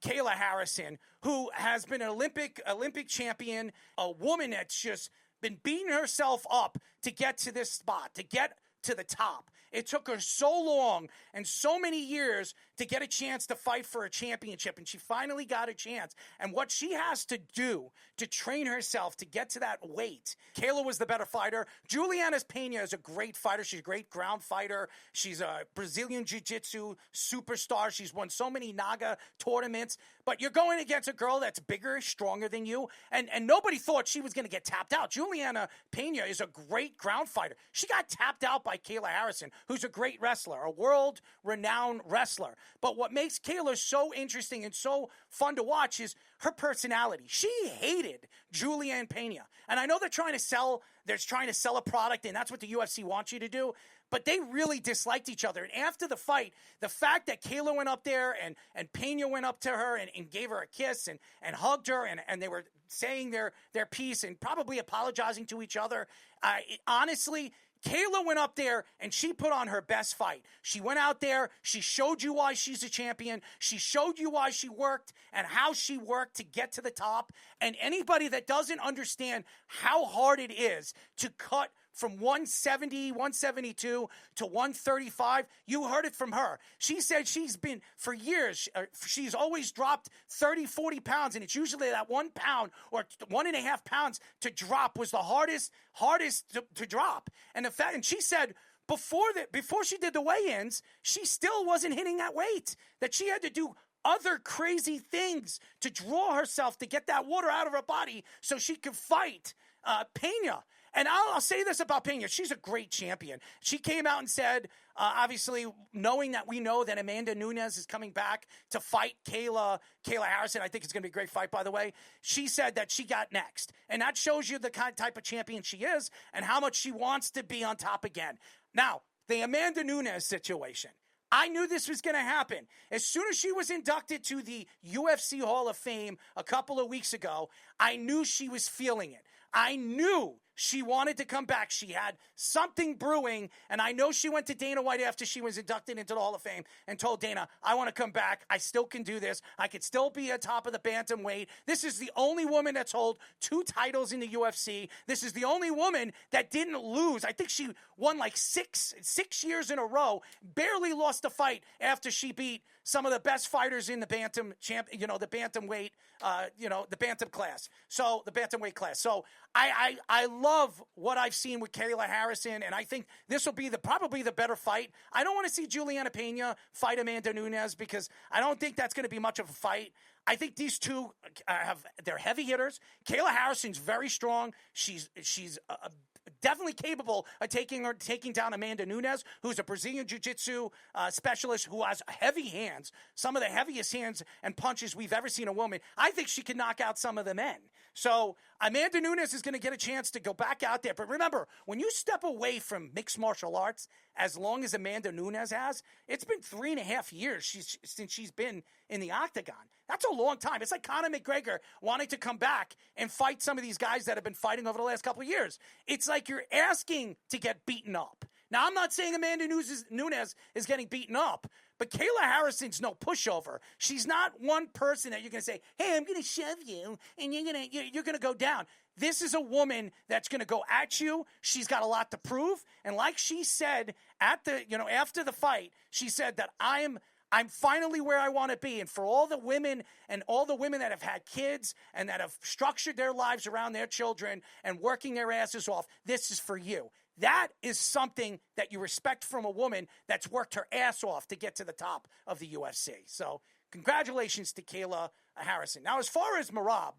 KAYLA Harrison, who has been an Olympic champion, a woman that's just been beating herself up to get to this spot, to get to the top. It took her so long and so many years to get a chance to fight for a championship, and she finally got a chance. And what she has to do to train herself to get to that weight, KAYLA was the better fighter. Julianna Pena is a great fighter. She's a great ground fighter. She's a Brazilian jiu-jitsu superstar. She's won so many NAGA tournaments. But you're going against a girl that's bigger, stronger than you, and nobody thought she was going to get tapped out. Julianna Pena is a great ground fighter. She got tapped out by KAYLA Harrison, who's a great wrestler, a world-renowned wrestler. But what makes KAYLA so interesting and so fun to watch is her personality. She hated Julianna Pena. And I know they're trying to sell a product, and that's what the UFC wants you to do. But they really disliked each other. And after the fight, the fact that KAYLA went up there and Pena went up to her and gave her a kiss and hugged her, and they were saying their piece and probably apologizing to each other. Honestly, KAYLA went up there and she put on her best fight. She went out there. She showed you why she's a champion. She showed you why she worked and how she worked to get to the top. And anybody that doesn't understand how hard it is to cut from 170, 172 to 135, you heard it from her. She said she's been, for years, she's always dropped 30, 40 pounds, and it's usually that 1 pound or 1.5 pounds to drop was the hardest to drop. And she said before she did the weigh-ins, she still wasn't hitting that weight, that she had to do other crazy things to draw herself to get that water out of her body so she could fight Pena. And I'll say this about Pena. She's a great champion. She came out and said, obviously, knowing that we know that Amanda Nunes is coming back to fight KAYLA Harrison. I think it's going to be a great fight, by the way. She said that she got next. And that shows you the type of champion she is and how much she wants to be on top again. Now, the Amanda Nunes situation. I knew this was going to happen. As soon as she was inducted to the UFC Hall of Fame a couple of weeks ago, I knew she was feeling it. I knew she wanted to come back. She had something brewing, and I know she went to Dana White after she was inducted into the Hall of Fame and told Dana, I want to come back. I still can do this. I could still be at top of the bantamweight. This is the only woman that's held 2 titles in the UFC. This is the only woman that didn't lose. I think she won like six years in a row, barely lost a fight after she beat some of the best fighters in the the bantamweight, the bantam class. So the bantamweight class. So I love what I've seen with KAYLA Harrison, and I think this will be probably the better fight. I don't want to see Julianna Pena fight Amanda Nunes because I don't think that's going to be much of a fight. I think these two they're heavy hitters. KAYLA Harrison's very strong. She's definitely capable of taking down Amanda Nunes, who's a Brazilian jiu-jitsu specialist who has heavy hands, some of the heaviest hands and punches we've ever seen a woman. I think she can knock out some of the men. So Amanda Nunes is going to get a chance to go back out there. But remember, when you step away from mixed martial arts, as long as Amanda Nunes has, it's been 3.5 years since she's been in the octagon. That's a long time. It's like Conor McGregor wanting to come back and fight some of these guys that have been fighting over the last couple of years. It's like you're asking to get beaten up. Now, I'm not saying Amanda Nunes is getting beaten up, but KAYLA Harrison's no pushover. She's not one person that you're going to say, hey, I'm going to shove you, and you're going to go down. This is a woman that's going to go at you. She's got a lot to prove. And like she said after the fight, she said that I'm finally where I want to be. And for all the women that have had kids and that have structured their lives around their children and working their asses off, this is for you. That is something that you respect from a woman that's worked her ass off to get to the top of the UFC. So congratulations to KAYLA Harrison. Now, as far as Merab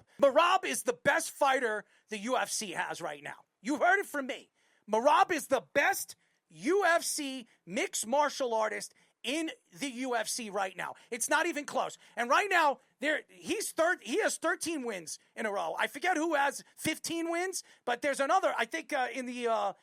is the best fighter the UFC has right now. You heard it from me. Merab is the best UFC mixed martial artist in the UFC right now. It's not even close. And right now, he has 13 wins in a row. I forget who has 15 wins, but there's another, I think in the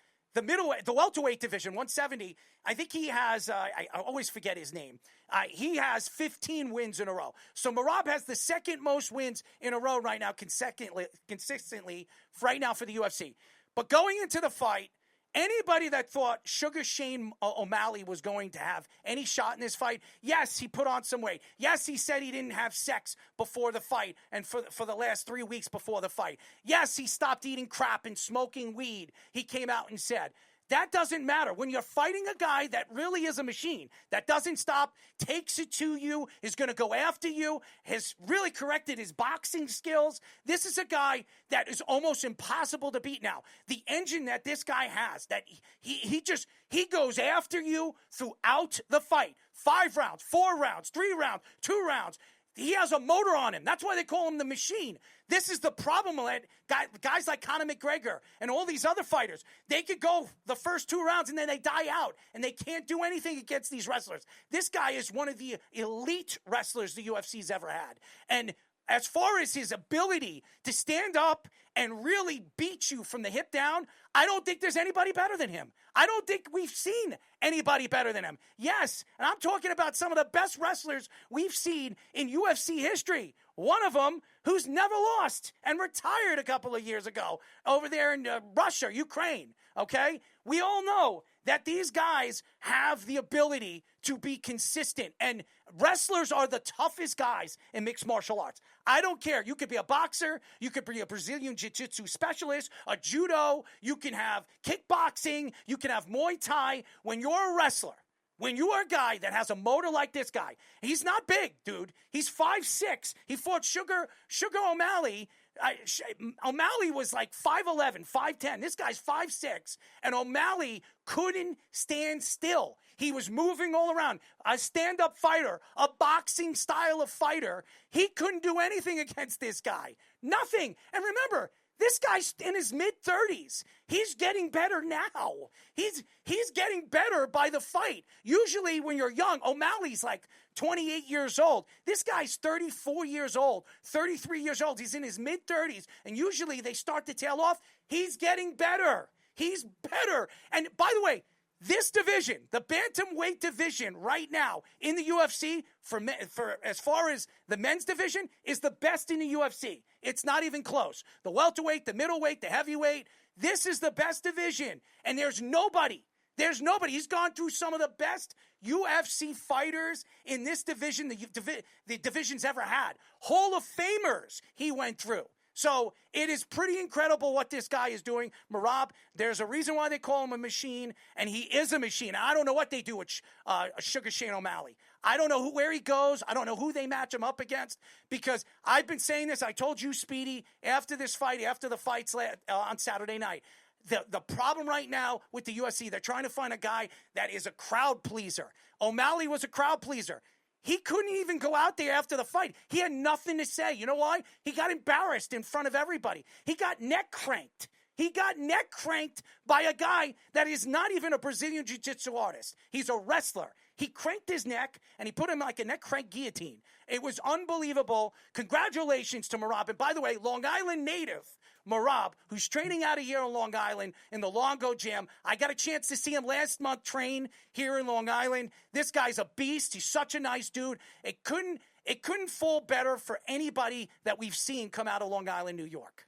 welterweight division, 170, I think he has, I always forget his name. He has 15 wins in a row. So Merab has the second most wins in a row right now, consistently right now for the UFC. But going into the fight, Anybody that thought Sugar Shane O'Malley was going to have any shot in this fight, yes, he put on some weight. Yes, he said he didn't have sex before the fight and for the last 3 weeks before the fight. Yes, he stopped eating crap and smoking weed. He came out and said, that doesn't matter. When you're fighting a guy that really is a machine, that doesn't stop, takes it to you, is going to go after you, has really corrected his boxing skills. This is a guy that is almost impossible to beat now. The engine that this guy has, that he goes after you throughout the fight. 5 rounds, 4 rounds, 3 rounds, 2 rounds. He has a motor on him. That's why they call him the machine. This is the problem with guys like Conor McGregor and all these other fighters. They could go the first 2 rounds and then they die out, and they can't do anything against these wrestlers. This guy is one of the elite wrestlers the UFC's ever had. And as far as his ability to stand up and really beat you from the hip down, I don't think there's anybody better than him. I don't think we've seen anybody better than him. Yes, and I'm talking about some of the best wrestlers we've seen in UFC history. One of them who's never lost and retired a couple of years ago over there in Russia, Ukraine, okay? We all know that these guys have the ability to be consistent, and wrestlers are the toughest guys in mixed martial arts. I don't care. You could be a boxer. You could be a Brazilian jiu-jitsu specialist, a judo. You can have kickboxing. You can have Muay Thai. When you're a wrestler, when you are a guy that has a motor like this guy, he's not big, dude. He's 5'6". He fought Sugar O'Malley. O'Malley was like 5'11", 5'10". This guy's 5'6", and O'Malley couldn't stand still. He was moving all around. A stand-up fighter, a boxing style of fighter. He couldn't do anything against this guy. Nothing. And remember, this guy's in his mid-30s. He's getting better now. He's getting better by the fight. Usually when you're young, O'Malley's like 28 years old. This guy's 34 years old, 33 years old. He's in his mid-30s, and usually they start to tail off. He's getting better. He's better. And by the way, this division, the bantamweight division right now in the UFC, for as far as the men's division, is the best in the UFC. It's not even close. The welterweight, the middleweight, the heavyweight, this is the best division. And there's nobody. He's gone through some of the best UFC fighters in this division the division's ever had. Hall of Famers he went through. So it is pretty incredible what this guy is doing. Merab, there's a reason why they call him a machine, and he is a machine. I don't know what they do with Sugar Shane O'Malley. I don't know where he goes. I don't know who they match him up against, because I've been saying this. I told you, Speedy, after this fight, after the fights on Saturday night, the problem right now with the UFC, they're trying to find a guy that is a crowd pleaser. O'Malley was a crowd pleaser. He couldn't even go out there after the fight. He had nothing to say. You know why? He got embarrassed in front of everybody. He got neck cranked. He got neck cranked by a guy that is not even a Brazilian jiu-jitsu artist. He's a wrestler. He cranked his neck, and he put him like a neck crank guillotine. It was unbelievable. Congratulations to Merab. And by the way, Long Island native Merab, who's training out of here on Long Island in the Longo Gym. I got a chance to see him last month train here in Long Island. This guy's a beast. He's such a nice dude. It couldn't fall better for anybody that we've seen come out of Long Island, New York.